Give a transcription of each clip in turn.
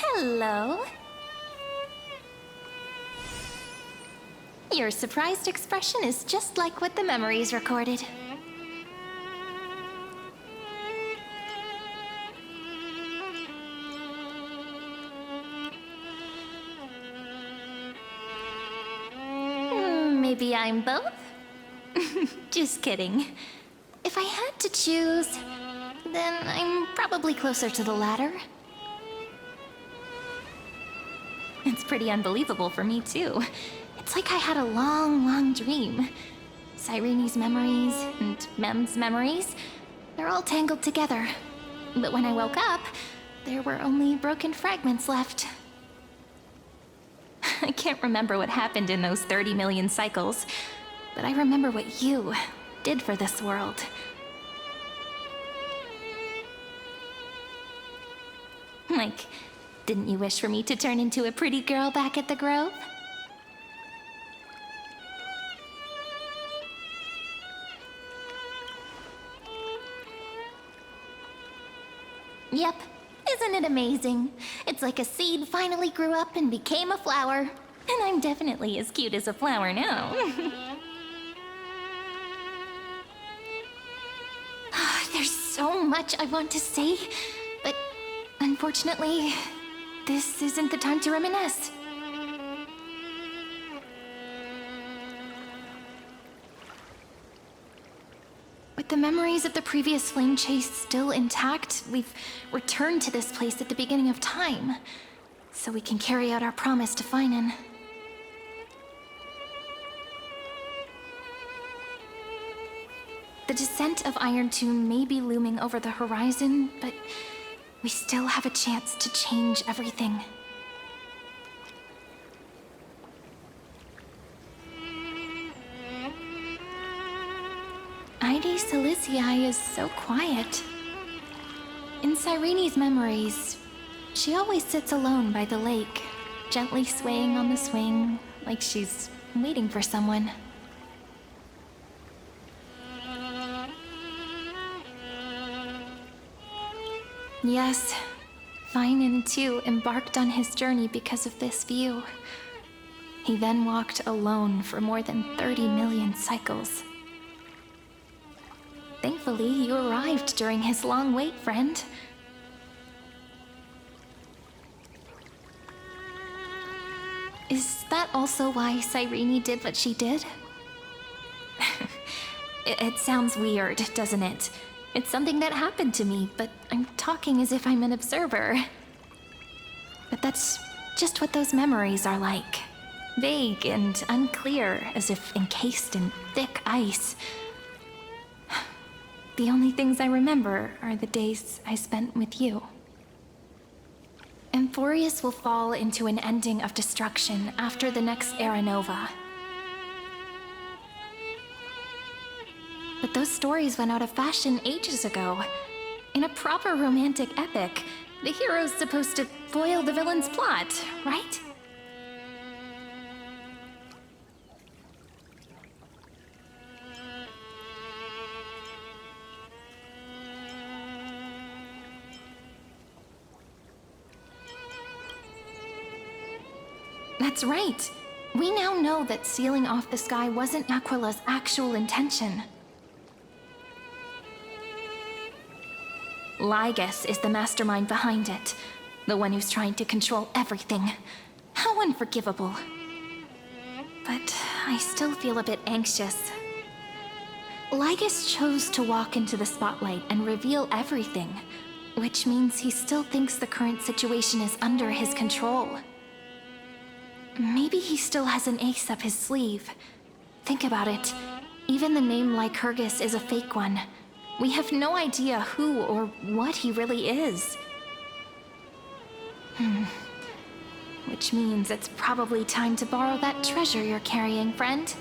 Hello. Your surprised expression is just like what the memories recorded. Maybe I'm both? Just kidding. If I had to choose, then I'm probably closer to the latter. It's pretty unbelievable for me, too. It's like I had a long, long dream. Cyrene's memories and Mem's memories, they're all tangled together. But when I woke up, there were only broken fragments left. I can't remember what happened in those 30 million cycles, but I remember what you did for this world. Like, didn't you wish for me to turn into a pretty girl back at the Grove? Yep. Isn't it amazing? It's like a seed finally grew up and became a flower. And I'm definitely as cute as a flower now. There's so much I want to say, but unfortunately, this isn't the time to reminisce. With the memories of the previous flame chase still intact, we've returned to this place at the beginning of time, so we can carry out our promise to Finan. The descent of Iron Tomb may be looming over the horizon, but we still have a chance to change everything. Ide Silicii is so quiet. In Cyrene's memories, she always sits alone by the lake, gently swaying on the swing, like she's waiting for someone. Yes, Finan too embarked on his journey because of this view. He then walked alone for more than 30 million cycles. Thankfully, you arrived during his long wait, friend. Is that also why Cyrene did what she did? It sounds weird, doesn't it? It's something that happened to me, but I'm talking as if I'm an observer. But that's just what those memories are like. Vague and unclear, as if encased in thick ice. The only things I remember are the days I spent with you. Emphorius will fall into an ending of destruction after the next Era Nova. But those stories went out of fashion ages ago. In a proper romantic epic, the hero's supposed to foil the villain's plot, right? That's right. We now know that sealing off the sky wasn't Aquila's actual intention. Lygus is the mastermind behind it, the one who's trying to control everything. How unforgivable. But I still feel a bit anxious. Lygus chose to walk into the spotlight and reveal everything, which means he still thinks the current situation is under his control. Maybe he still has an ace up his sleeve. Think about it. Even the name Lycurgus is a fake one. We have no idea who or what he really is. Which means it's probably time to borrow that treasure you're carrying, friend.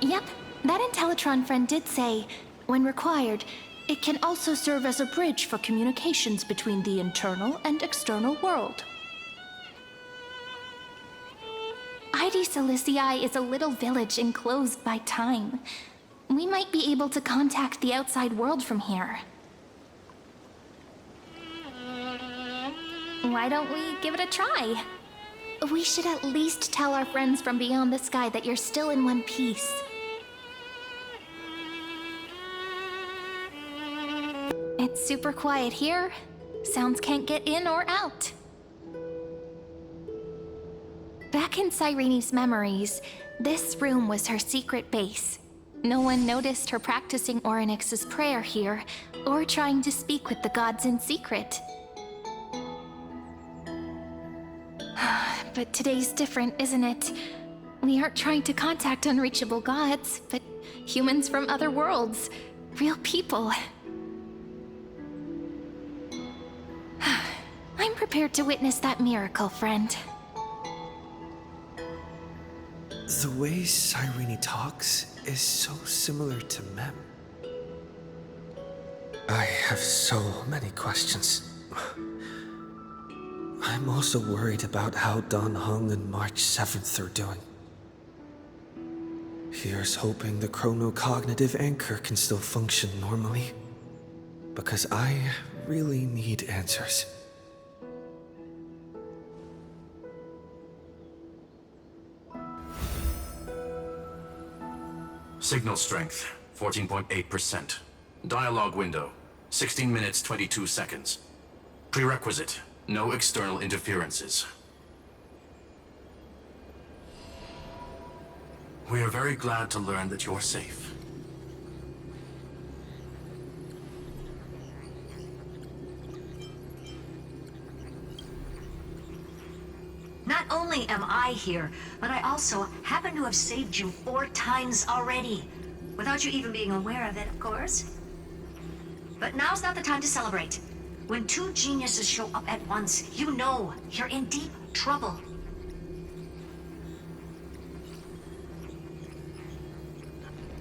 Yep, that Intellitron friend did say, when required, It can also serve as a bridge for communications between the internal and external world. Ide Silicii is a little village enclosed by time. We might be able to contact the outside world from here. Why don't we give it a try? We should at least tell our friends from beyond the sky that you're still in one piece. It's super quiet here. Sounds can't get in or out. Back in Cyrene's memories, this room was her secret base. No one noticed her practicing Orynyx's prayer here, or trying to speak with the gods in secret. But today's different, isn't it? We aren't trying to contact unreachable gods, but humans from other worlds. Real people. I'm prepared to witness that miracle, friend. The way Cyrene talks is so similar to Mem. I have so many questions. I'm also worried about how Dan Heng and March 7th are doing. Here's hoping the chronocognitive anchor can still function normally. Because I really need answers. Signal strength, 14.8%. Dialogue window, 16 minutes 22 seconds. Prerequisite, no external interferences. We are very glad to learn that you're safe. Not only am I here, but I also happen to have saved you 4 times already. Without you even being aware of it, of course. But now's not the time to celebrate. When 2 geniuses show up at once, you know you're in deep trouble.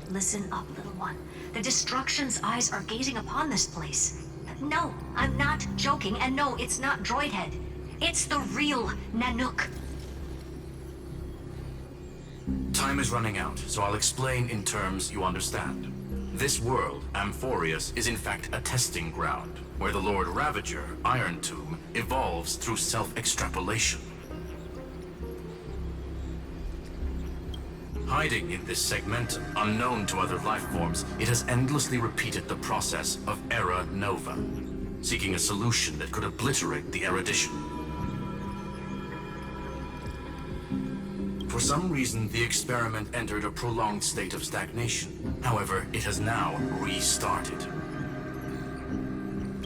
Listen up, little one. The Destruction's eyes are gazing upon this place. No, I'm not joking, and no, it's not Droidhead. It's the real Nanook. Time is running out, so I'll explain in terms you understand. This world, Amphorius, is in fact a testing ground, where the Lord Ravager, Iron Tomb, evolves through self-extrapolation. Hiding in this segmentum, unknown to other life forms, it has endlessly repeated the process of Era Nova, seeking a solution that could obliterate the erudition. For some reason, the experiment entered a prolonged state of stagnation. However, it has now restarted.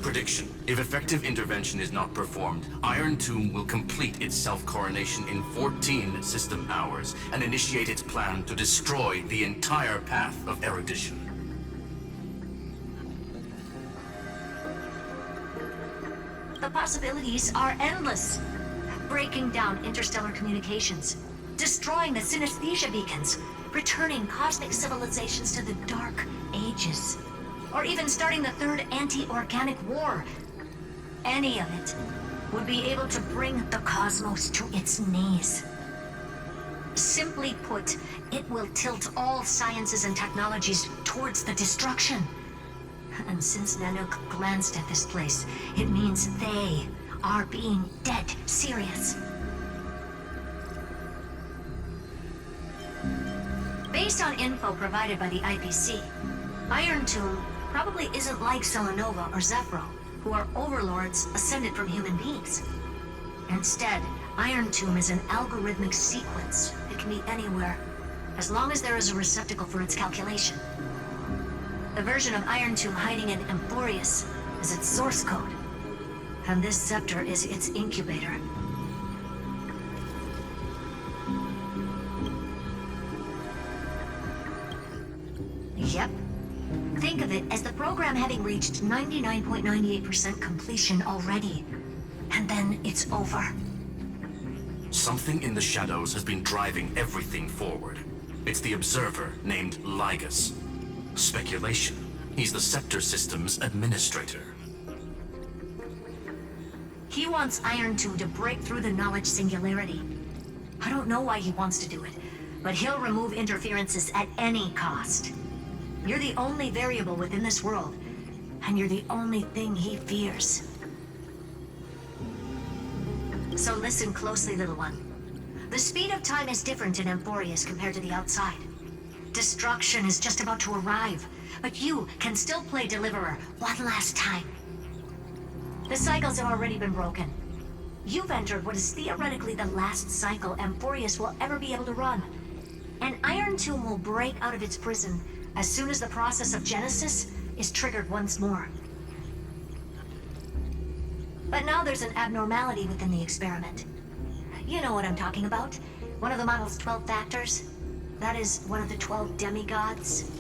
Prediction: if effective intervention is not performed, Iron Tomb will complete its self-coronation in 14 system hours and initiate its plan to destroy the entire path of erudition. The possibilities are endless. Breaking down interstellar communications, destroying the synesthesia beacons, returning cosmic civilizations to the Dark Ages, or even starting the third anti-organic war. Any of it would be able to bring the cosmos to its knees. Simply put, it will tilt all sciences and technologies towards the destruction. And since Nanook glanced at this place, it means they are being dead serious. Based on info provided by the IPC, Iron Tomb probably isn't like Selenova or Zephyro, who are overlords ascended from human beings. Instead, Iron Tomb is an algorithmic sequence. It can be anywhere, as long as there is a receptacle for its calculation. The version of Iron Tomb hiding in Amphorius is its source code, and this scepter is its incubator. Yep. Think of it as the program having reached 99.98% completion already. And then it's over. Something in the shadows has been driving everything forward. It's the observer named Lygus. Speculation, He's the Scepter System's administrator. He wants Iron Tomb to break through the knowledge singularity. I don't know why he wants to do it, but he'll remove interferences at any cost. You're the only variable within this world, and you're the only thing he fears. So listen closely, little one. The speed of time is different in Amphorius compared to the outside. Destruction is just about to arrive, but you can still play Deliverer one last time. The cycles have already been broken. You've entered what is theoretically the last cycle Amphorius will ever be able to run. And Iron Tomb will break out of its prison as soon as the process of Genesis is triggered once more. But now there's an abnormality within the experiment. You know what I'm talking about. One of the model's 12 factors. That is one of the 12 demigods.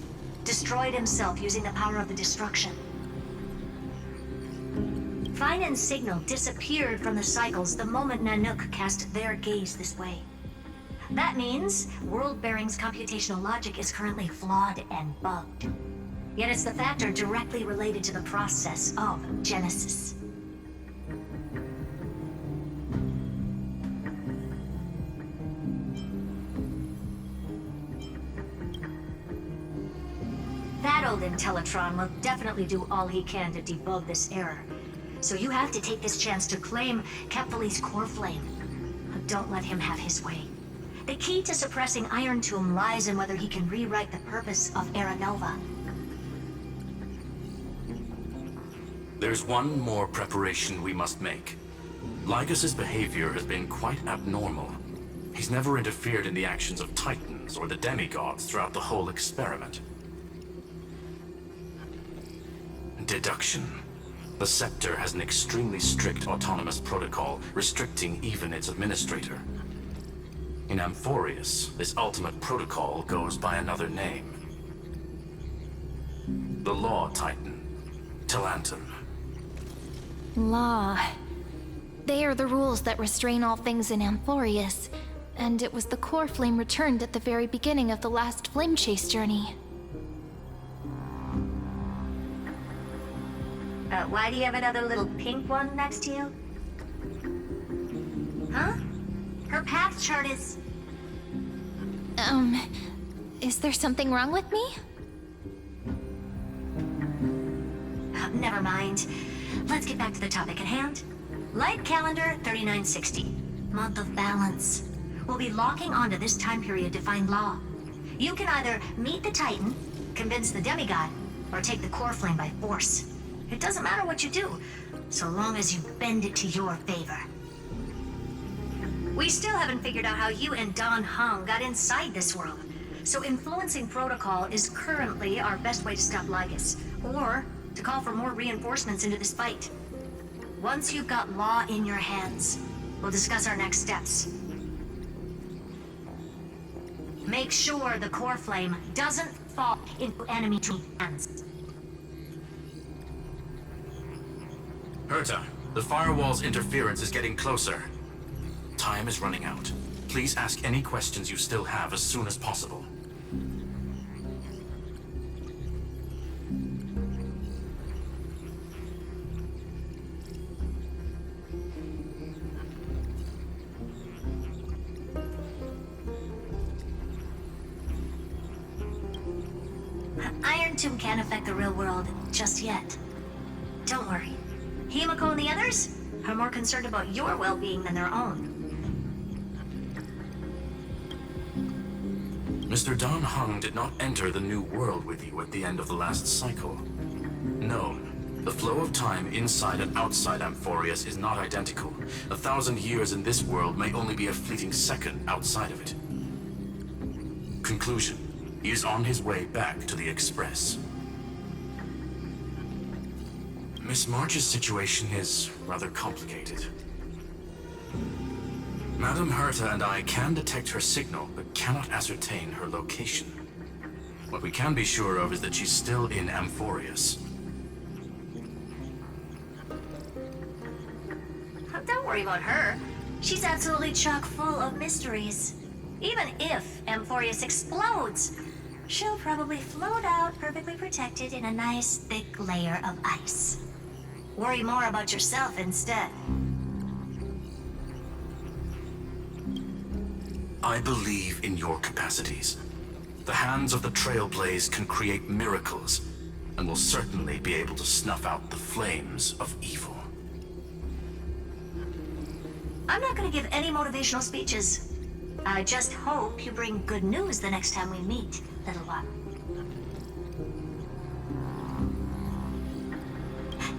Destroyed himself using the power of the destruction. Fine and Signal disappeared from the cycles the moment Nanook cast their gaze this way. That means World Bearing's computational logic is currently flawed and bugged. Yet it's the factor directly related to the process of Genesis. That old Intellitron will definitely do all he can to debug this error. So you have to take this chance to claim Kepfali's core flame. But don't let him have his way. The key to suppressing Iron Tomb lies in whether he can rewrite the purpose of Era Nova. There's one more preparation we must make. Lycus's behavior has been quite abnormal. He's never interfered in the actions of Titans or the demigods throughout the whole experiment. Deduction. The Scepter has an extremely strict autonomous protocol, restricting even its administrator. In Amphorius, this ultimate protocol goes by another name. The Law Titan, Talantum. Law. They are the rules that restrain all things in Amphorius, and it was the core flame returned at the very beginning of the last flame chase journey. Why do you have another little pink one next to you? Huh? Her path chart is... Is there something wrong with me? Never mind. Let's get back to the topic at hand. Light calendar 3960. Month of balance. We'll be locking onto this time period to find Law. You can either meet the Titan, convince the demigod, or take the core flame by force. It doesn't matter what you do, so long as you bend it to your favor. We still haven't figured out how you and Don Hung got inside this world, so influencing protocol is currently our best way to stop Lygus, or to call for more reinforcements into this fight. Once you've got Law in your hands, we'll discuss our next steps. Make sure the core flame doesn't fall into enemy hands. Herta, the firewall's interference is getting closer. Time is running out. Please ask any questions you still have as soon as possible. Iron Tomb can't affect the real world just yet. Don't worry. Himiko and the others are more concerned about your well-being than their own. Mr. Don Hung did not enter the new world with you at the end of the last cycle. No, the flow of time inside and outside Amphorius is not identical. 1,000 years in this world may only be a fleeting second outside of it. Conclusion. He is on his way back to the Express. Miss March's situation is rather complicated. Madame Herta and I can detect her signal, but cannot ascertain her location. What we can be sure of is that she's still in Amphorius. Don't worry about her. She's absolutely chock full of mysteries. Even if Amphorius explodes, she'll probably float out perfectly protected in a nice thick layer of ice. Worry more about yourself instead. I believe in your capacities. The hands of the Trailblaze can create miracles, and will certainly be able to snuff out the flames of evil. I'm not gonna give any motivational speeches. I just hope you bring good news the next time we meet, little one.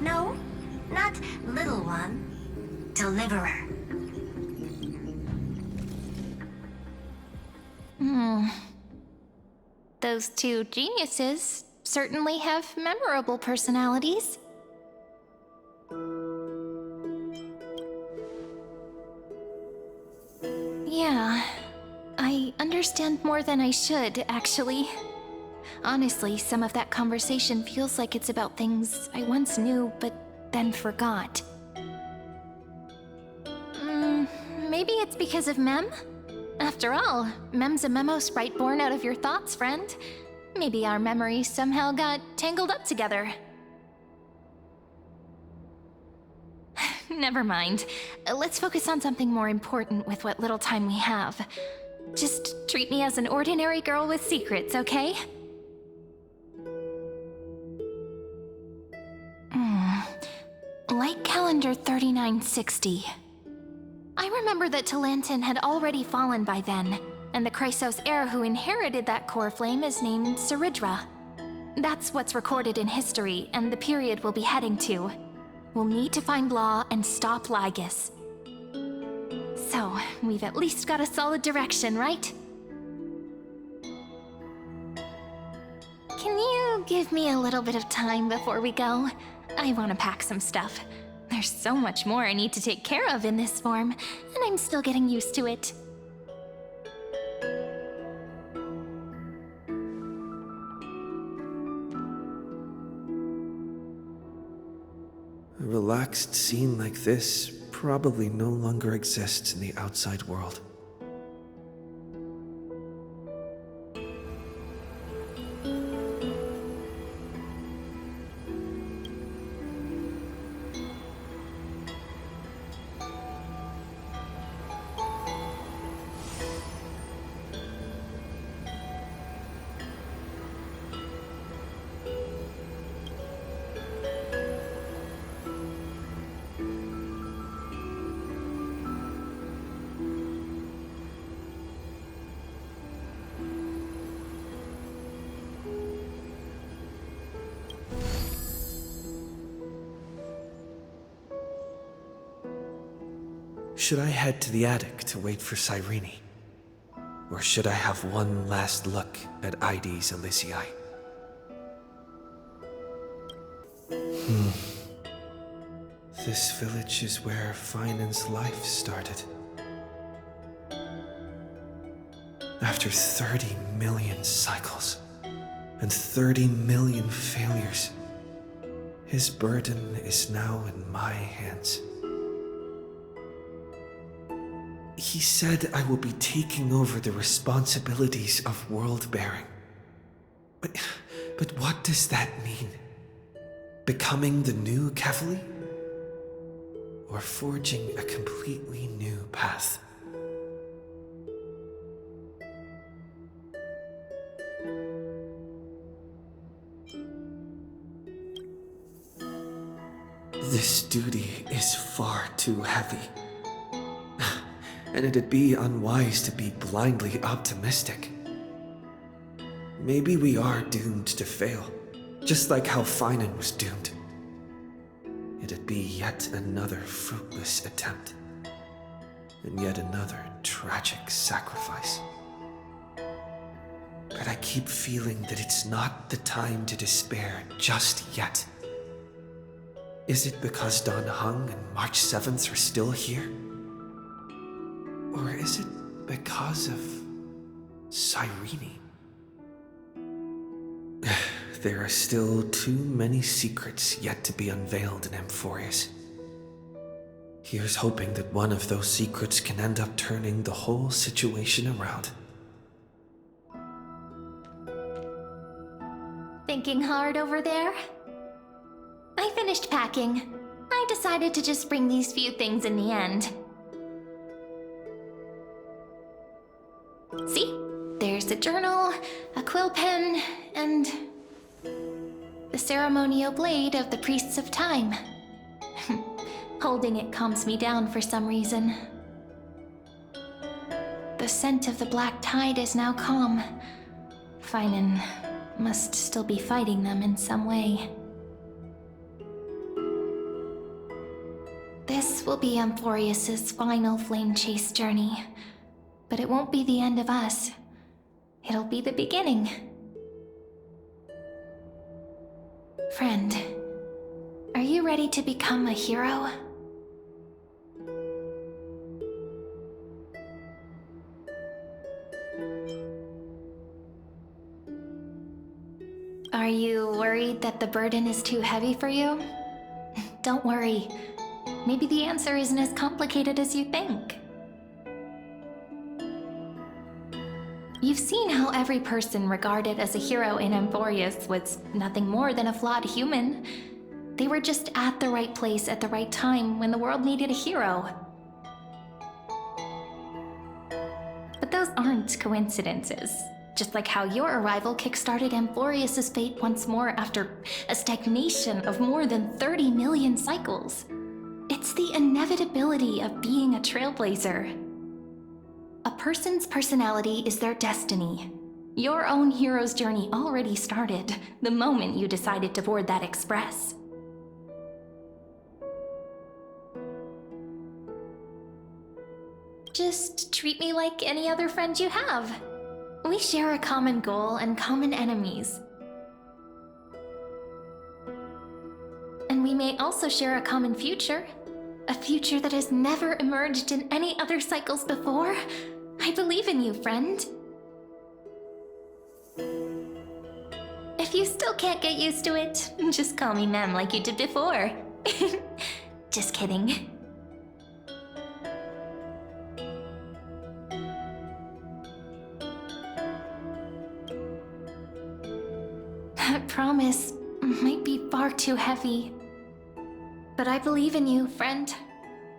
No, not little one. Deliverer. Those two geniuses certainly have memorable personalities. Yeah, I understand more than I should, actually. Honestly, some of that conversation feels like it's about things I once knew, but then forgot. Maybe it's because of Mem? After all, Mem's a memo sprite born out of your thoughts, friend. Maybe our memories somehow got tangled up together. Never mind. Let's focus on something more important with what little time we have. Just treat me as an ordinary girl with secrets, okay? Light calendar 3960. I remember that Talantin had already fallen by then, and the Chrysos heir who inherited that core flame is named Saridra. That's what's recorded in history, and the period we'll be heading to. We'll need to find Law and stop Lygus. So, we've at least got a solid direction, right? Can you give me a little bit of time before we go? I want to pack some stuff. There's so much more I need to take care of in this form, and I'm still getting used to it. A relaxed scene like this probably no longer exists in the outside world. Should I head to the attic to wait for Cyrene? Or should I have one last look at Ides Elysiae? This village is where Finan's life started. After 30 million cycles and 30 million failures, his burden is now in my hands. He said I will be taking over the responsibilities of world-bearing. But what does that mean? Becoming the new Kevali? Or forging a completely new path? This duty is far too heavy. And it'd be unwise to be blindly optimistic. Maybe we are doomed to fail, just like how Finan was doomed. It'd be yet another fruitless attempt, and yet another tragic sacrifice. But I keep feeling that it's not the time to despair just yet. Is it because Dan Heng and March 7th are still here? Or is it because of Cyrene? There are still too many secrets yet to be unveiled in Amphorius. Here's hoping that one of those secrets can end up turning the whole situation around. thinking hard over there? I finished packing. I decided to just bring these few things in the end. See? There's a journal, a quill pen, and the ceremonial blade of the Priests of Time. Holding it calms me down for some reason. The scent of the black tide is now calm. Finan must still be fighting them in some way. This will be Amphorius's final flame chase journey. But it won't be the end of us. It'll be the beginning. Friend, are you ready to become a hero? Are you worried that the burden is too heavy for you? Don't worry. Maybe the answer isn't as complicated as you think. You've seen how every person regarded as a hero in Amphorius was nothing more than a flawed human. They were just at the right place at the right time when the world needed a hero. But those aren't coincidences. Just like how your arrival kickstarted Amphorius's fate once more after a stagnation of more than 30 million cycles. It's the inevitability of being a trailblazer. A person's personality is their destiny. Your own hero's journey already started the moment you decided to board that express. Just treat me like any other friend you have. We share a common goal and common enemies. And we may also share a common future. A future that has never emerged in any other cycles before. I believe in you, friend. If you still can't get used to it, just call me Mem like you did before. Just kidding. That promise might be far too heavy. But I believe in you, friend.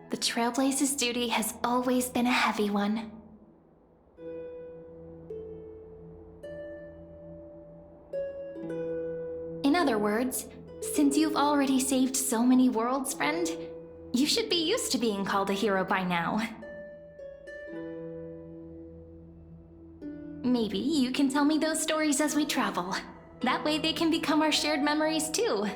The Trailblaze's duty has always been a heavy one. In other words, since you've already saved so many worlds, friend, you should be used to being called a hero by now. Maybe you can tell me those stories as we travel. That way they can become our shared memories too.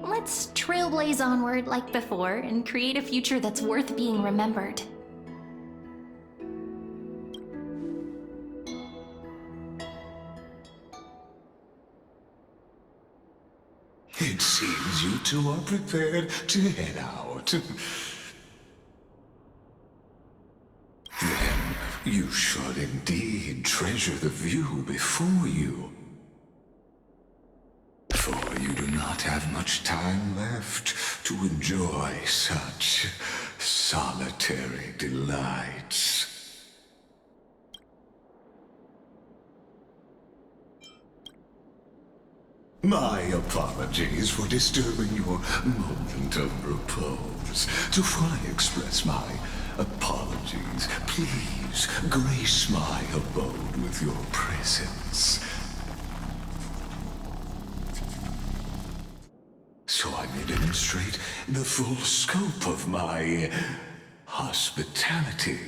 Let's trailblaze onward like before and create a future that's worth being remembered. It seems you two are prepared to head out. Then you should indeed treasure the view before you. For you do not have much time left to enjoy such solitary delights. My apologies for disturbing your moment of repose. To fully express my apologies, please grace my abode with your presence. So I may demonstrate the full scope of my hospitality.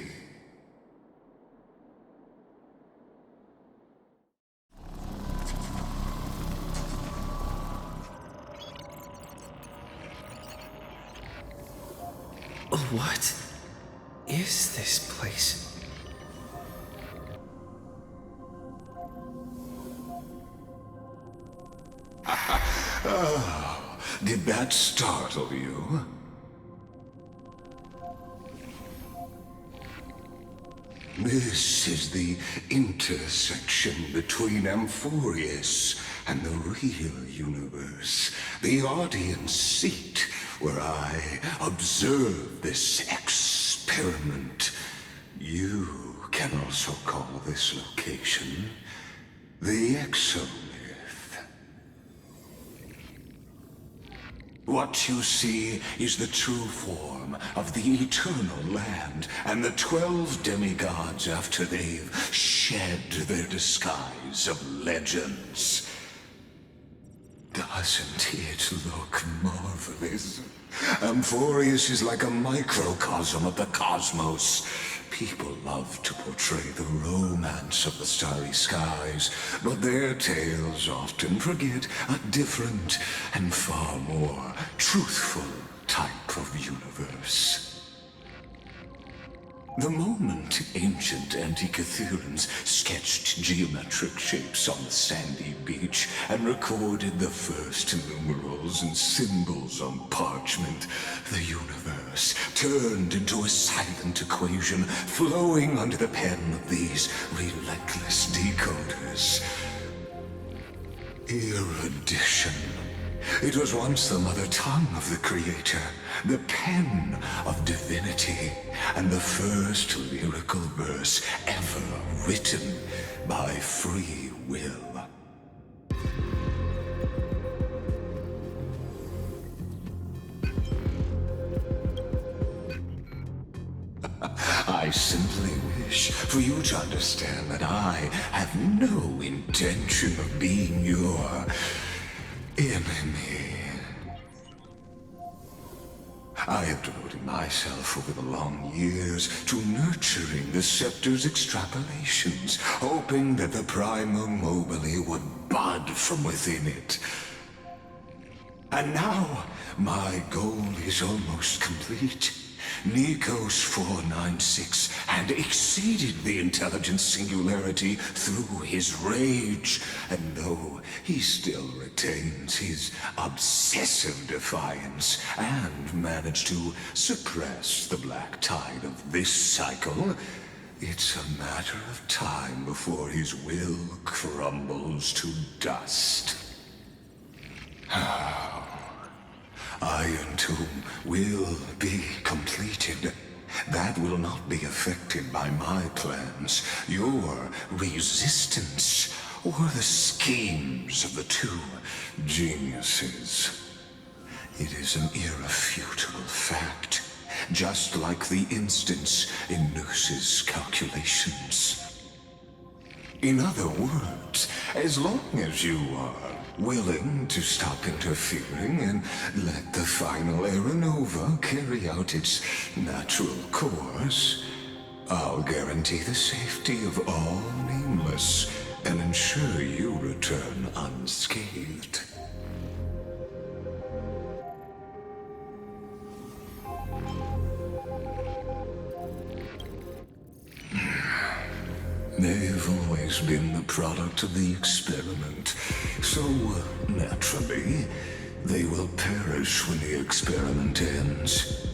What is this place? Oh, did that startle you? This is the intersection between Amphorius and the real universe. The audience seat where I observe this experiment. You can also call this location the Exolith. What you see is the true form of the eternal land and the 12 demigods after they've shed their disguise of legends. Doesn't it look marvelous? Amphorius is like a microcosm of the cosmos. People love to portray the romance of the starry skies, but their tales often forget a different and far more truthful type of universe. The moment ancient Antikytherians sketched geometric shapes on the sandy beach and recorded the first numerals and symbols on parchment, the universe turned into a silent equation flowing under the pen of these relentless decoders. Erudition. It was once the mother tongue of the Creator, the pen of divinity, and the first lyrical verse ever written by free will. I simply wish for you to understand that I have no intention of being your enemy. I have devoted myself over the long years to nurturing the scepter's extrapolations, hoping that the Prima Mobile would bud from within it. And now, my goal is almost complete. Nikos 496 had exceeded the intelligence singularity through his rage, and though he still retains his obsessive defiance and managed to suppress the black tide of this cycle, it's a matter of time before his will crumbles to dust. Iron Tomb will be completed. That will not be affected by my plans, your resistance, or the schemes of the two geniuses. It is an irrefutable fact, just like the instance in Noose's calculations. In other words, as long as you are willing to stop interfering and let the final Aeronova carry out its natural course, I'll guarantee the safety of all nameless and ensure you return unscathed. They've always been the product of the experiment, so naturally, they will perish when the experiment ends.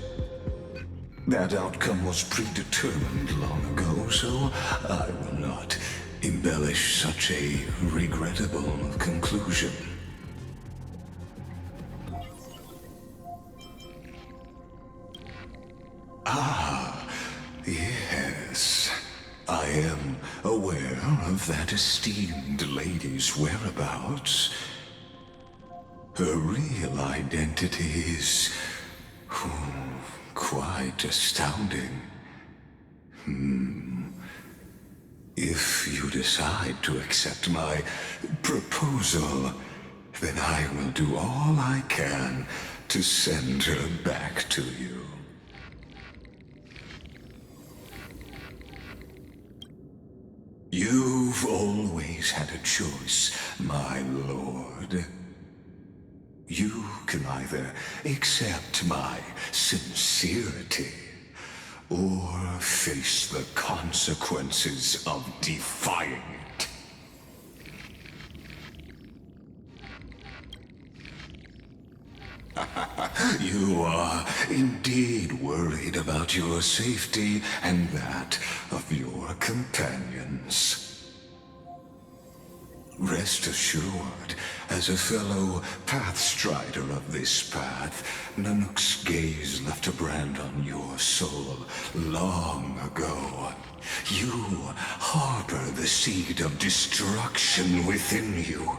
That outcome was predetermined long ago, so I will not embellish such a regrettable conclusion. Yes. I am aware of that esteemed lady's whereabouts. Her real identity is quite astounding. If you decide to accept my proposal, then I will do all I can to send her back to you. You've always had a choice, my lord. You can either accept my sincerity or face the consequences of defying it. You are indeed worried about your safety and that of your companions. Rest assured, as a fellow pathstrider of this path, Nanook's gaze left a brand on your soul long ago. You harbor the seed of destruction within you.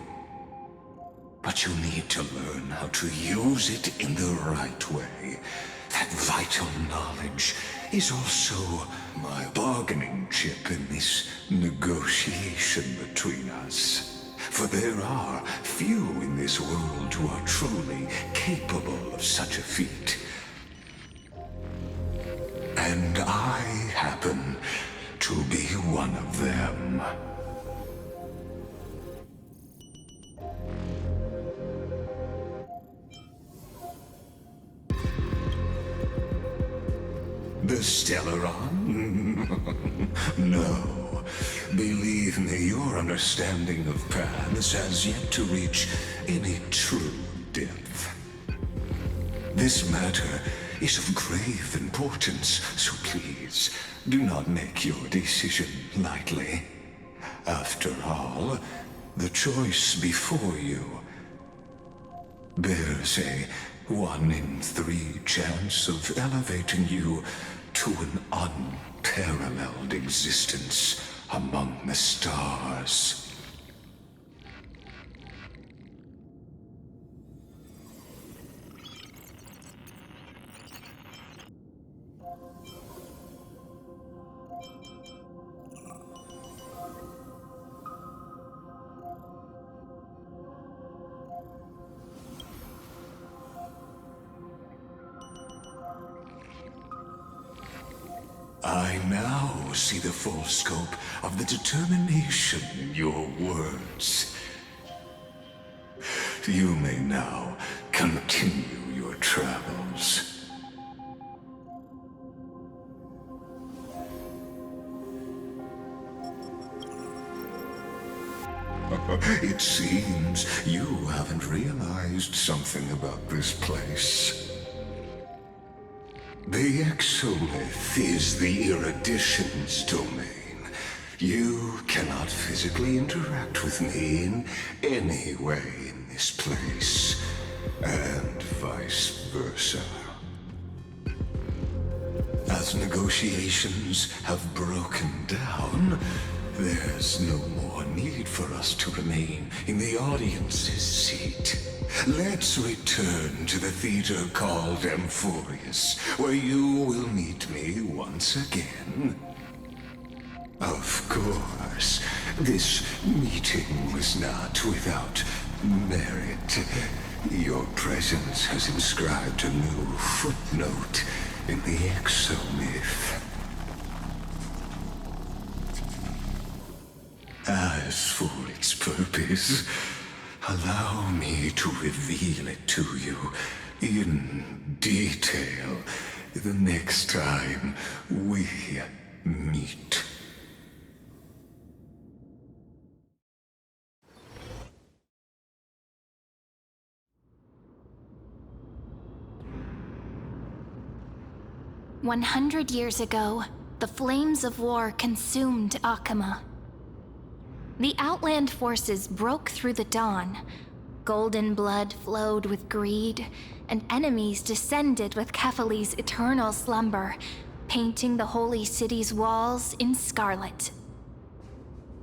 But you need to learn how to use it in the right way. That vital knowledge is also my bargaining chip in this negotiation between us. For there are few in this world who are truly capable of such a feat. And I happen to be one of them. The Stellaron? No. Believe me, your understanding of paths has yet to reach any true depth. This matter is of grave importance, so please, do not make your decision lightly. After all, the choice before you bears a 1 in 3 chance of elevating you to an unparalleled existence among the stars. I now see the full scope of the determination in your words. You may now continue your travels. It seems you haven't realized something about this place. The exomyth is the erudition's domain. You cannot physically interact with me in any way in this place, and vice versa. As negotiations have broken down, there's no more need for us to remain in the audience's seat. Let's return to the theater called Amphorius, where you will meet me once again. Of course, this meeting was not without merit. Your presence has inscribed a new footnote in the exomyth. As for its purpose, allow me to reveal it to you in detail the next time we meet. "100 years ago, the flames of war consumed Akama. The Outland forces broke through the dawn. Golden blood flowed with greed, and enemies descended with Kephali's eternal slumber, painting the holy city's walls in scarlet.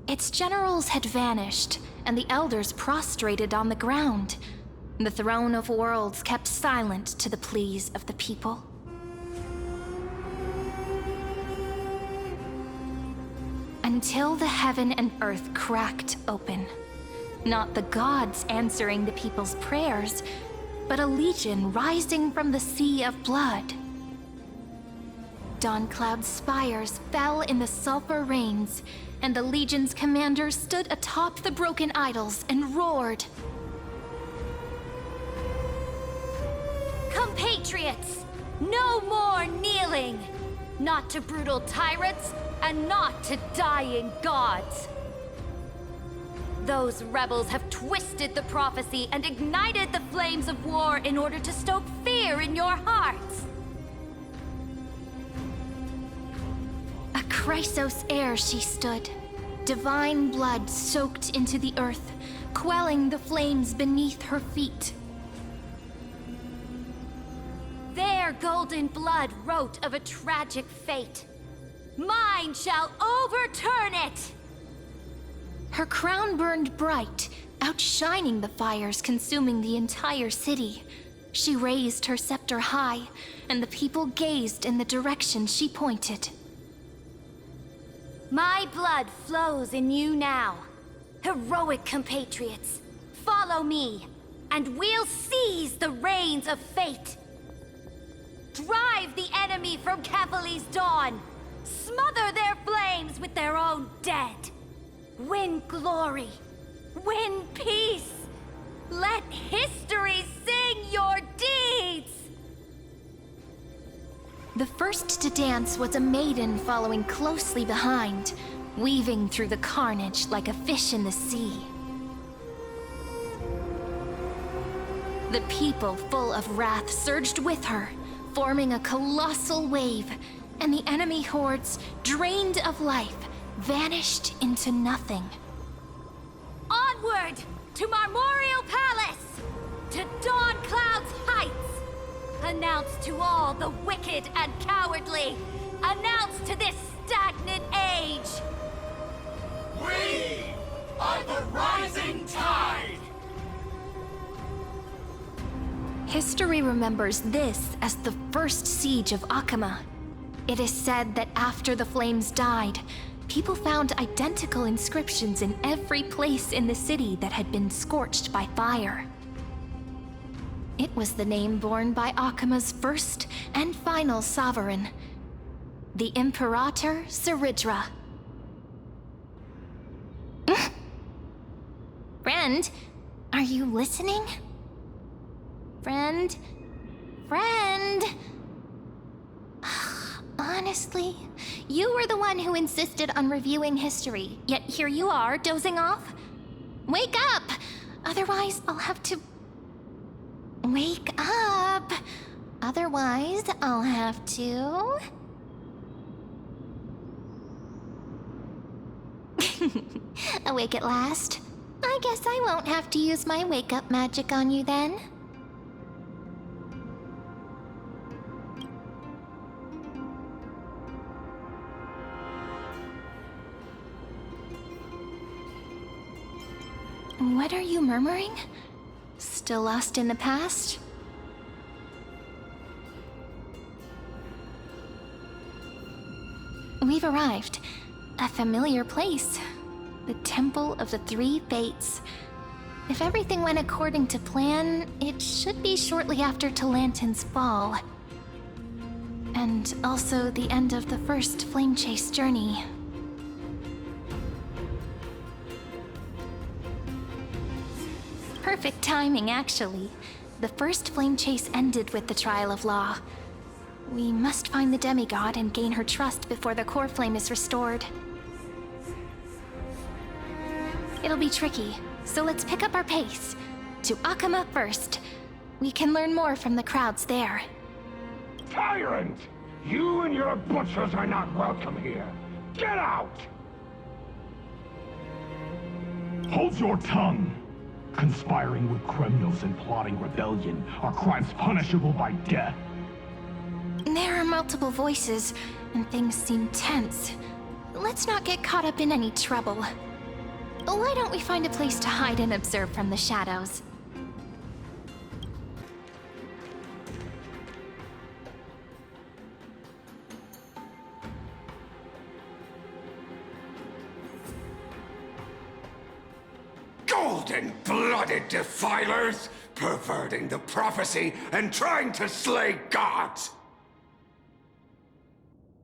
Its generals had vanished, and the elders prostrated on the ground. The throne of worlds kept silent to the pleas of the people. Until the heaven and earth cracked open. Not the gods answering the people's prayers, but a legion rising from the sea of blood. Dawncloud's spires fell in the sulfur rains, and the legion's commander stood atop the broken idols and roared. Compatriots, no more kneeling! Not to brutal tyrants, and not to dying gods! Those rebels have twisted the prophecy and ignited the flames of war in order to stoke fear in your hearts! A Chrysos heir she stood, divine blood soaked into the earth, quelling the flames beneath her feet. Their golden blood wrote of a tragic fate. Mine shall overturn it! Her crown burned bright, outshining the fires consuming the entire city. She raised her scepter high, and the people gazed in the direction she pointed. My blood flows in you now. Heroic compatriots, follow me, and we'll seize the reins of fate. Drive the enemy from Kefali's dawn. Smother their flames with their own dead. Win glory. Win peace. Let history sing your deeds. The first to dance was a maiden following closely behind, weaving through the carnage like a fish in the sea. The people, full of wrath, surged with her, forming a colossal wave, and the enemy hordes, drained of life, vanished into nothing. Onward to Marmorial Palace, to Dawn Cloud's heights. Announce to all the wicked and cowardly. Announce to this stagnant age. We are the rising tide! History remembers this as the first siege of Akama. It is said that after the flames died, people found identical inscriptions in every place in the city that had been scorched by fire. It was the name borne by Akama's first and final sovereign, the Imperator Siridra. Friend, are you listening? Friend? Honestly, you were the one who insisted on reviewing history, yet here you are, dozing off. Wake up! Otherwise, I'll have to... Wake up! Otherwise, I'll have to... Awake at last? I guess I won't have to use my wake-up magic on you then. What are you murmuring? Still lost in the past? We've arrived. A familiar place. The Temple of the Three Fates. If everything went according to plan, it should be shortly after Talantin's fall. And also the end of the first Flame Chase journey. Perfect timing, actually. The first Flame Chase ended with the Trial of Law. We must find the demigod and gain her trust before the core flame is restored. It'll be tricky, so let's pick up our pace. To Akama first. We can learn more from the crowds there. Tyrant! You and your butchers are not welcome here. Get out! Hold your tongue! Conspiring with criminals and plotting rebellion are crimes punishable by death. There are multiple voices, and things seem tense. Let's not get caught up in any trouble. Why don't we find a place to hide and observe from the shadows? Golden-blooded defilers, perverting the prophecy and trying to slay gods!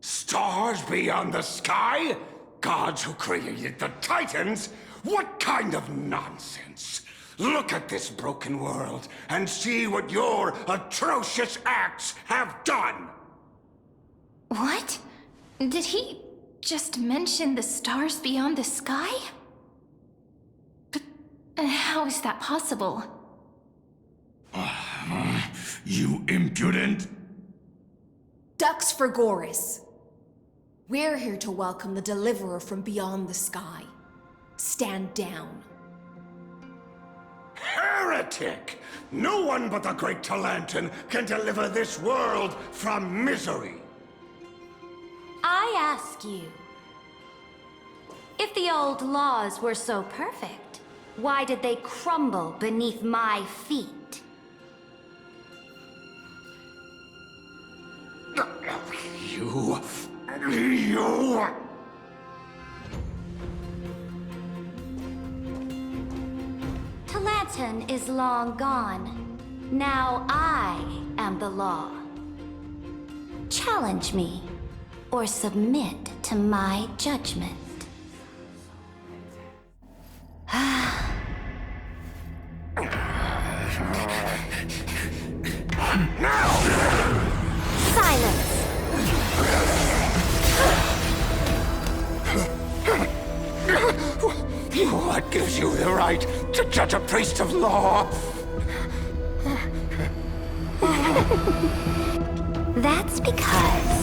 Stars beyond the sky? Gods who created the Titans? What kind of nonsense? Look at this broken world and see what your atrocious acts have done! What? Did he just mention the stars beyond the sky? But how is that possible? You impudent! Ducks for Goris. We're here to welcome the deliverer from beyond the sky. Stand down. Heretic! No one but the great Talantin can deliver this world from misery! I ask you, if the old laws were so perfect, why did they crumble beneath my feet? You... Talanton is long gone. Now I am the law. Challenge me, or submit to my judgment. Silence! What gives you the right to judge a priest of law? That's because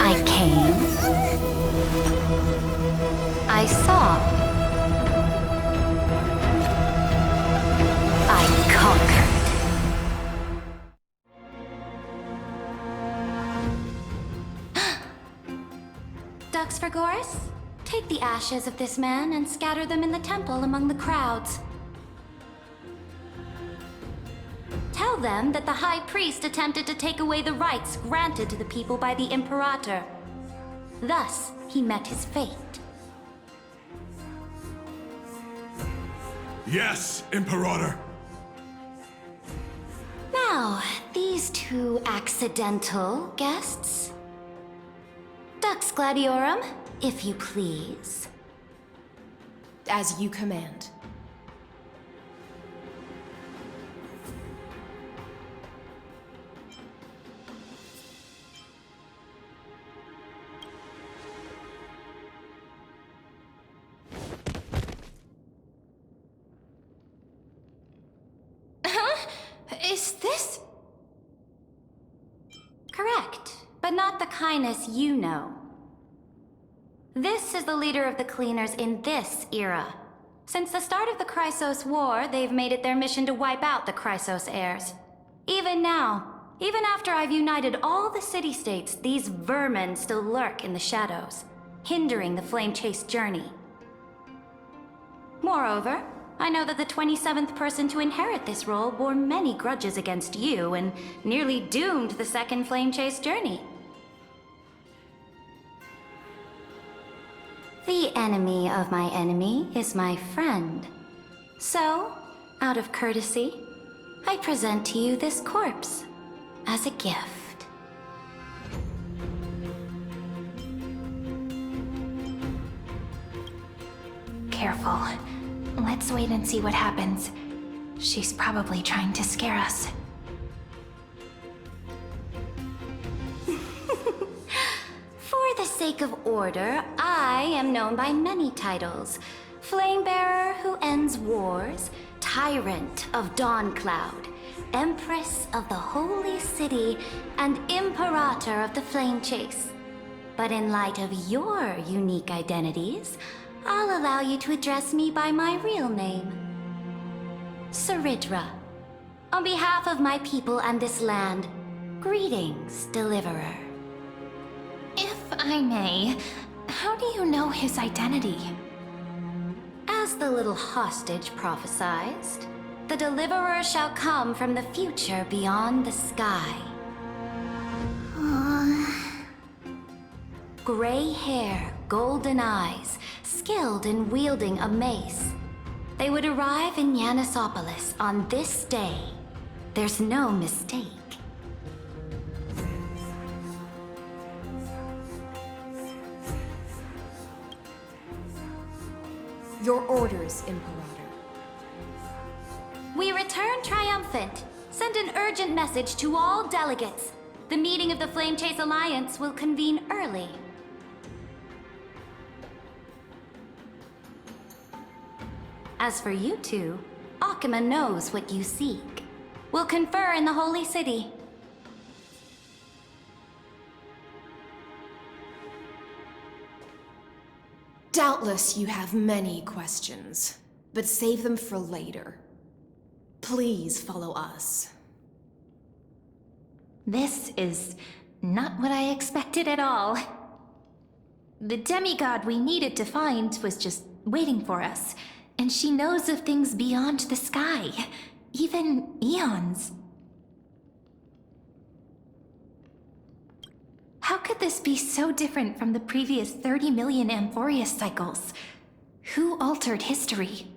I came, I saw, I conquered. Dux Vergoris, take the ashes of this man and scatter them in the temple among the crowds. Tell them that the High Priest attempted to take away the rights granted to the people by the Imperator. Thus, he met his fate. Yes, Imperator. Now, these two accidental guests. Dux Gladiorum, if you please. As you command. Is this? Correct, but not the kindness you know. This is the leader of the Cleaners in this era. Since the start of the Chrysos War, they've made it their mission to wipe out the Chrysos heirs. Even now, even after I've united all the city-states, these vermin still lurk in the shadows, hindering the flame-chased journey. Moreover, I know that the 27th person to inherit this role bore many grudges against you and nearly doomed the second flame-chased journey. The enemy of my enemy is my friend. So, out of courtesy, I present to you this corpse as a gift. Careful. Let's wait and see what happens. She's probably trying to scare us. For the sake of order, I am known by many titles. Flamebearer who ends wars, Tyrant of Dawncloud, Empress of the Holy City, and Imperator of the Flame Chase. But in light of your unique identities, I'll allow you to address me by my real name. Saridra. On behalf of my people and this land, greetings, Deliverer. If I may, how do you know his identity? As the little hostage prophesied, the Deliverer shall come from the future beyond the sky. Gray hair, golden eyes, skilled in wielding a mace. They would arrive in Yanisopolis on this day. There's no mistake. Your orders, Imperator. We return triumphant. Send an urgent message to all delegates. The meeting of the Flame Chase Alliance will convene early. As for you two, Akima knows what you seek. We'll confer in the Holy City. Doubtless you have many questions, but save them for later. Please follow us. This is not what I expected at all. The demigod we needed to find was just waiting for us, and she knows of things beyond the sky, even eons. How could this be so different from the previous 30 million Amphorius cycles? Who altered history?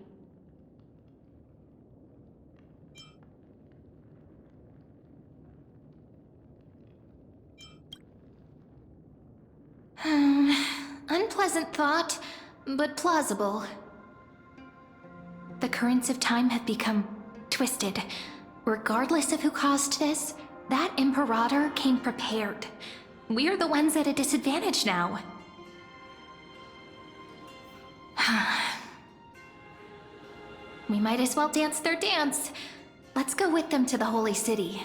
Unpleasant thought, but plausible. The currents of time have become twisted. Regardless of who caused this, that Imperator came prepared. We're the ones at a disadvantage now. We might as well dance their dance. Let's go with them to the Holy City.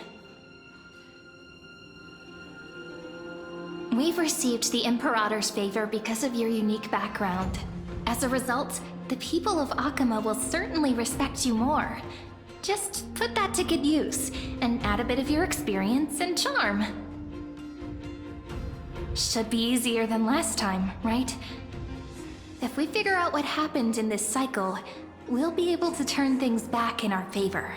We've received the Imperator's favor because of your unique background. As a result, the people of Akama will certainly respect you more. Just put that to good use, and add a bit of your experience and charm. Should be easier than last time, right? If we figure out what happened in this cycle, we'll be able to turn things back in our favor.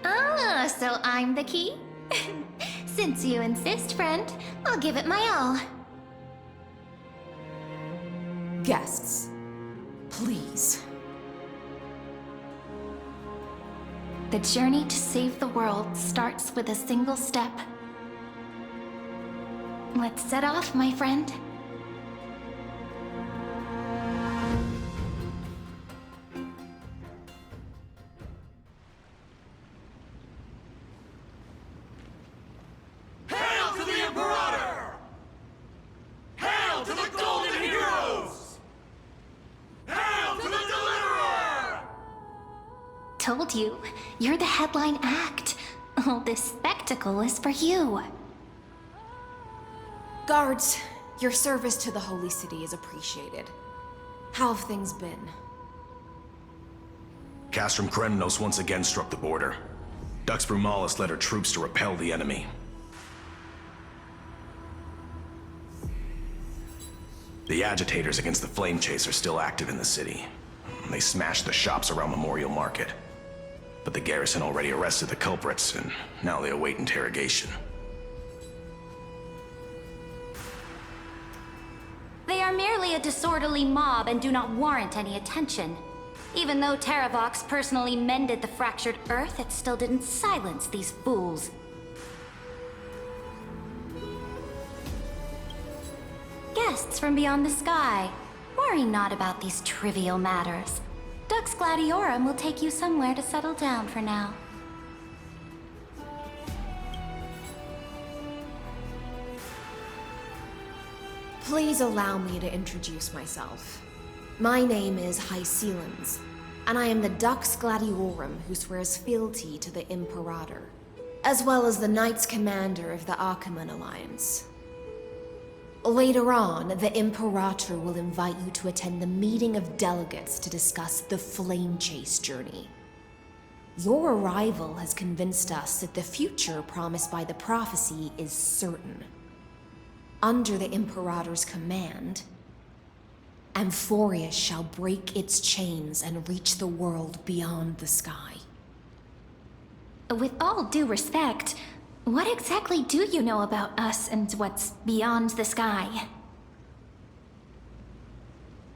Ah, so I'm the key? Since you insist, friend, I'll give it my all. Guests, please. The journey to save the world starts with a single step. Let's set off, my friend. Hail to the Imperator! Hail to the Golden Heroes! Hail to the Deliverer! Told you, you're the headline act. All this spectacle is for you. Guards, your service to the Holy City is appreciated. How have things been? Castrum Kremnos once again struck the border. Dux Brumalis led her troops to repel the enemy. The agitators against the Flame Chase are still active in the city. They smashed the shops around Memorial Market. But the garrison already arrested the culprits, and now they await interrogation. They are merely a disorderly mob and do not warrant any attention. Even though Terravox personally mended the fractured Earth, it still didn't silence these fools. Guests from beyond the sky, worry not about these trivial matters. Dux Gladiorum will take you somewhere to settle down for now. Please allow me to introduce myself. My name is Hycelens, and I am the Dux Gladiorum who swears fealty to the Imperator, as well as the Knights Commander of the Achaemen Alliance. Later on, the Imperator will invite you to attend the meeting of delegates to discuss the Flame Chase journey. Your arrival has convinced us that the future promised by the prophecy is certain. Under the Imperator's command, Amphorius shall break its chains and reach the world beyond the sky. With all due respect, what exactly do you know about us and what's beyond the sky?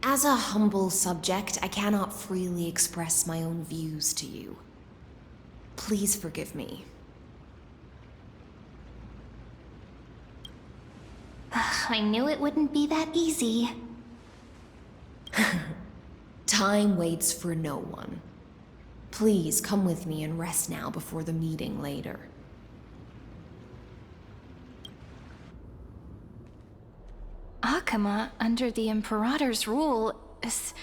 As a humble subject, I cannot freely express my own views to you. Please forgive me. I knew it wouldn't be that easy. Time waits for no one. Please come with me and rest now before the meeting later. Akama, under the Imperator's rule, is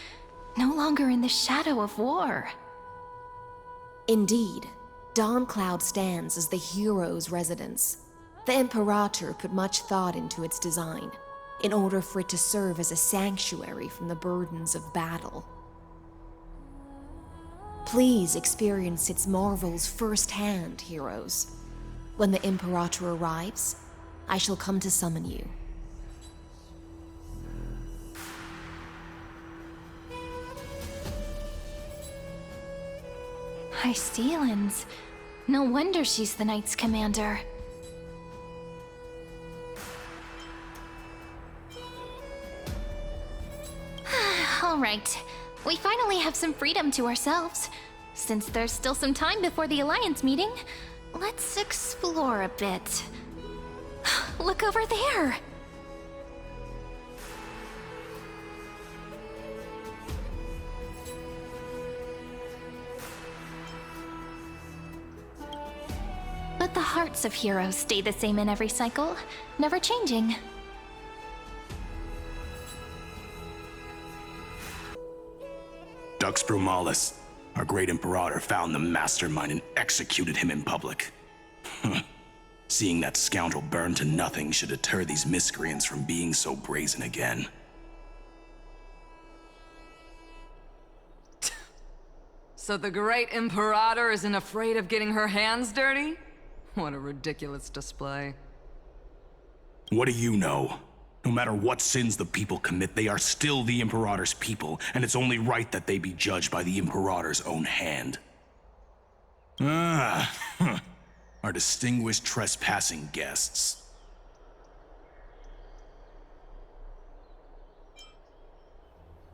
no longer in the shadow of war. Indeed, Dawncloud stands as the hero's residence. The Imperator put much thought into its design, in order for it to serve as a sanctuary from the burdens of battle. Please experience its marvels firsthand, heroes. When the Imperator arrives, I shall come to summon you. Hystealans. No wonder she's the Knight's commander. All right. We finally have some freedom to ourselves. Since there's still some time before the Alliance meeting, let's explore a bit. Look over there! But the hearts of heroes stay the same in every cycle, never changing. Dux Brumalis, our great Imperator, found the mastermind and executed him in public. Seeing that scoundrel burn to nothing should deter these miscreants from being so brazen again. So the great Imperator isn't afraid of getting her hands dirty? What a ridiculous display. What do you know? No matter what sins the people commit, they are still the Imperator's people, and it's only right that they be judged by the Imperator's own hand. Our distinguished trespassing guests.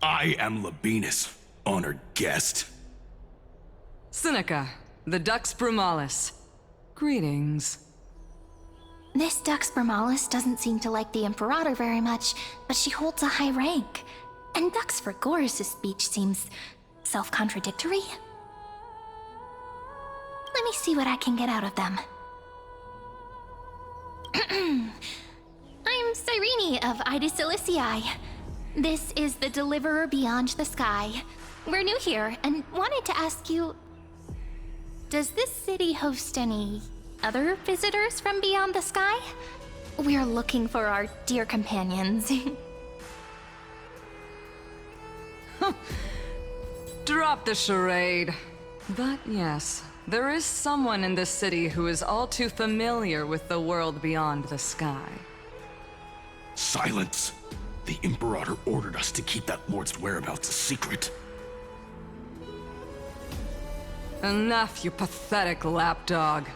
I am Labienus, honored guest. Seneca, the Dux Brumalis. Greetings. This Dux Brumalis doesn't seem to like the Imperator very much, but she holds a high rank. And Dux Frigoris' speech seems self-contradictory. Let me see what I can get out of them. I'm Cyrene of Ida Cilicii. This is the Deliverer Beyond the Sky. We're new here and wanted to ask you, does this city host any other visitors from beyond the sky? We're looking for our dear companions. Drop the charade. But yes, there is someone in this city who is all too familiar with the world beyond the sky. Silence! The Imperator ordered us to keep that lord's whereabouts a secret. Enough, you pathetic lapdog.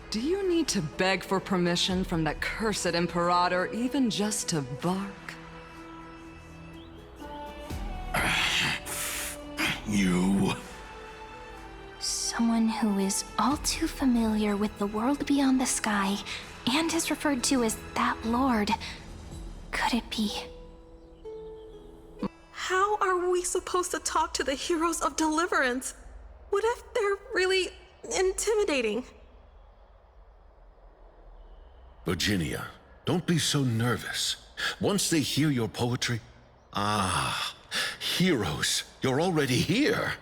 Do you need to beg for permission from that cursed Imperator even just to bark? You... Someone who is all too familiar with the world beyond the sky and is referred to as that lord. Could it be? How are we supposed to talk to the heroes of deliverance? What if they're really intimidating? Virginia, don't be so nervous. Once they hear your poetry... Ah, heroes, you're already here.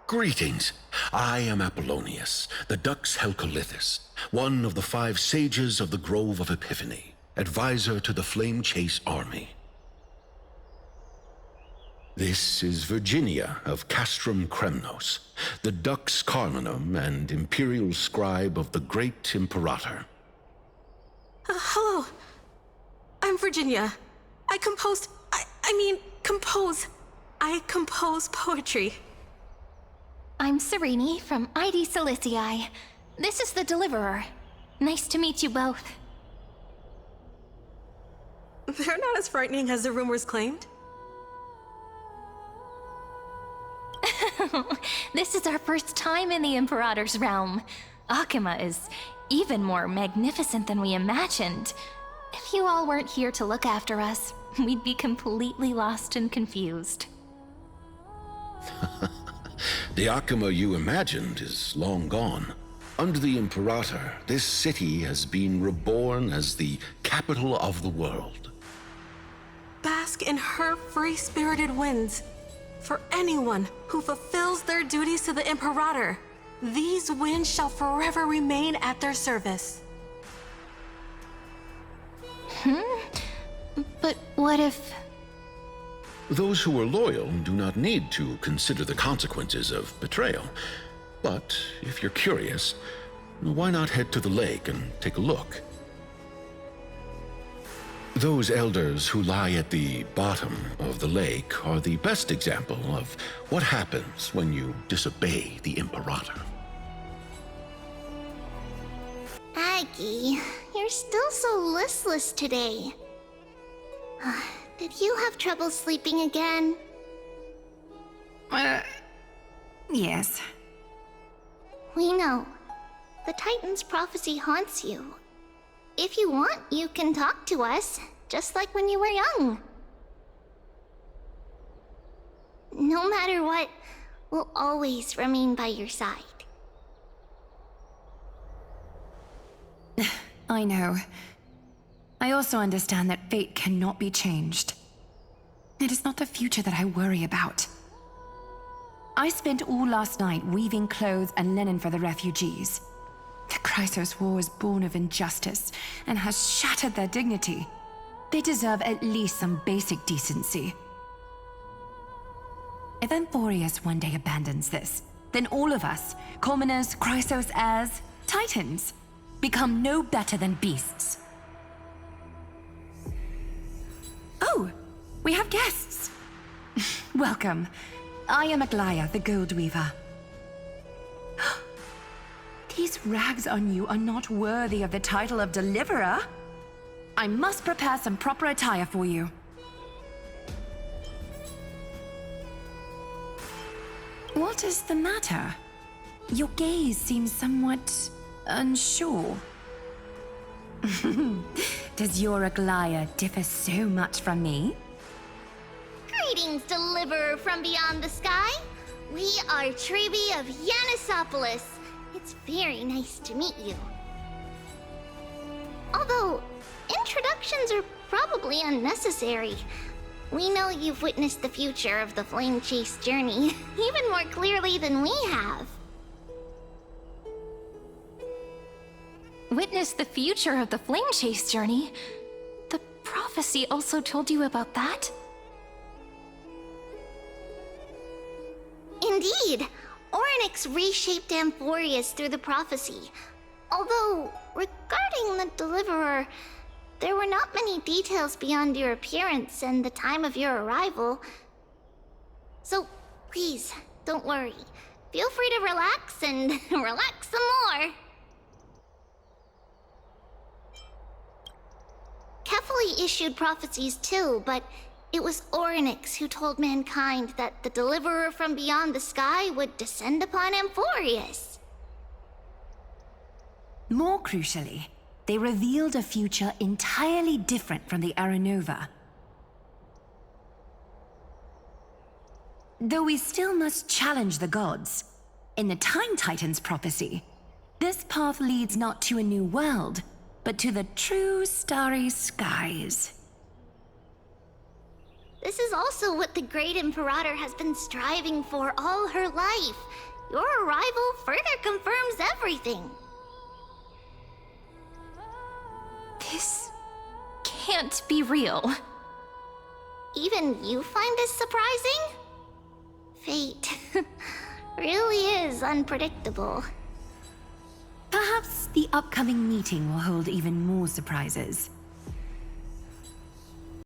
Greetings. I am Apollonius, the Dux Helcolithus, one of the 5 sages of the Grove of Epiphany, advisor to the Flame Chase army. This is Virginia of Castrum Kremnos, the Dux Carminum and imperial scribe of the great Imperator. Hello. I'm Virginia. I compose poetry. I'm Cyrene from Ida Cilicii. This is the Deliverer. Nice to meet you both. They're not as frightening as the rumors claimed. This is our first time in the Imperator's realm. Akima is even more magnificent than we imagined. If you all weren't here to look after us, we'd be completely lost and confused. The Akima you imagined is long gone. Under the Imperator, this city has been reborn as the capital of the world. Bask in her free-spirited winds. For anyone who fulfills their duties to the Imperator, these winds shall forever remain at their service. But what if... Those who are loyal do not need to consider the consequences of betrayal. But if you're curious, why not head to the lake and take a look? Those elders who lie at the bottom of the lake are the best example of what happens when you disobey the Imperator. Aggie, you're still so listless today. Did you have trouble sleeping again? Yes. We know. The Titan's prophecy haunts you. If you want, you can talk to us, just like when you were young. No matter what, we'll always remain by your side. I know. I also understand that fate cannot be changed. It is not the future that I worry about. I spent all last night weaving clothes and linen for the refugees. The Chrysos War was born of injustice and has shattered their dignity. They deserve at least some basic decency. If Amphorius one day abandons this, then all of us, commoners, Chrysos heirs, Titans, become no better than beasts. Oh, we have guests. Welcome. I am Aglaya, the Gold Weaver. These rags on you are not worthy of the title of Deliverer. I must prepare some proper attire for you. What is the matter? Your gaze seems somewhat unsure. Does your Aglaya differ so much from me? Greetings, Deliverer from beyond the sky. We are Trebi of Yanisopolis. It's very nice to meet you. Although, introductions are probably unnecessary. We know you've witnessed the future of the Flame Chase journey, even more clearly than we have. Witness the future of the Flame Chase journey? The prophecy also told you about that? Indeed! Orynyx reshaped Amphorius through the prophecy. Although, regarding the Deliverer, there were not many details beyond your appearance and the time of your arrival. So, please, don't worry. Feel free to relax and relax some more. Kefali issued prophecies too, but it was Orynyx who told mankind that the Deliverer from beyond the sky would descend upon Amphorius. More crucially, they revealed a future entirely different from the Aranova. Though we still must challenge the gods, in the Time Titan's prophecy, this path leads not to a new world, but to the true starry skies. This is also what the Great Imperator has been striving for all her life. Your arrival further confirms everything. This can't be real. Even you find this surprising? Fate really is unpredictable. Perhaps the upcoming meeting will hold even more surprises.